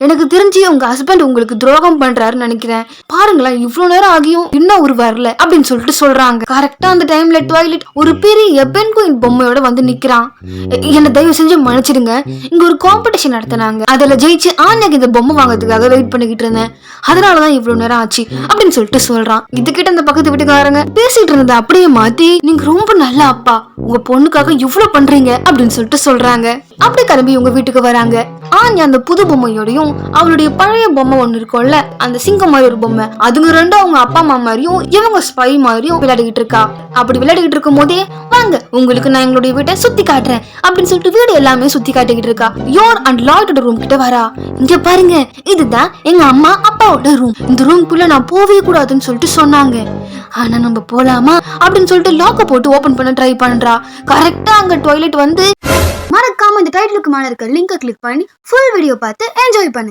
எனக்கு தெரிஞ்சு உங்க ஹஸ்பண்ட் உங்களுக்கு துரோகம் பண்றாருன்னு நினைக்கிறேன். பாருங்களேன், இவ்வளவு நேரம் ஆகியும் இன்னும் ஒரு வரல அப்படின்னு சொல்லிட்டு சொல்றாங்க. கரெக்டா அந்த டைம்ல ட்வைலைட் ஒரு பெரிய பென்குயின் பொம்மையோட வந்து நிக்கிறான். என்ன தயவு செஞ்சு மன்னிச்சிடுங்க, இங்க ஒரு காம்படிஷன் நடத்தினாங்க, அதுல ஜெயிச்சு ஆன்யாக்கு இந்த பொம்மை வாங்கறதுக்காக வெயிட் பண்ணிக்கிட்டு இருந்தேன், அதனாலதான் இவ்வளவு நேரம் ஆச்சு அப்படின்னு சொல்லிட்டு சொல்றான். இதுகிட்ட அந்த பக்கத்து வீட்டுக்காரங்க பேசிட்டு இருந்ததை அப்படியே மாத்தி, நீங்க ரொம்ப நல்ல அப்பா, உங்க பொண்ணுக்காக இவ்வளவு பண்றீங்க அப்படின்னு சொல்லிட்டு சொல்றாங்க. அப்படி கிளம்பி உங்க வீட்டுக்கு வராங்க. ஆன்யா அந்த புது பொம்மையோடையும் அவளுடைய பழைய பொம்மை ஒண்ணு இருக்கும்ல, அந்த சிங்கம் மாதிரி ஒரு பொம்மை, அதுங்க ரெண்டும் அவங்க அப்பா அம்மா மாதிரியும் இவங்க ஸ்பை மாதிரியும் விளையாடிக்கிட்டு இருக்கா. அப்படி விளையாடிக்கிட்டு இருக்கும் போதே, வாங்க உங்களுக்கு நான் எங்களுடைய வீட்டை சுத்தி காட்டுறேன் அப்படின்னு சொல்லிட்டு வீடு எல்லாமே சுத்தி காட்டிக்கிட்டு இருக்கா. யோர் அண்ட் லாய்டோட ரூம் கிட்ட வரா. இங்க பாருங்க, இதுதான் எங்க அம்மா அப்பாவோட ரூம், இந்த ரூம்குள்ள நான் போவே கூடாதுன்னு சொல்லிட்டு சொன்னாங்க, ஆனா நம்ம போலாமா அப்படின்னு சொல்லிட்டு லாக்க போட்டு ஓபன் பண்ண ட்ரை பண்றா. கரெக்டா அங்க டாய்லெட் வந்து, மறக்காம இந்த டைட்டிலுக்கு மேல இருக்க லிங்கை கிளிக் பண்ணி ஃபுல் வீடியோ பார்த்து என்ஜாய் பண்ணுங்க.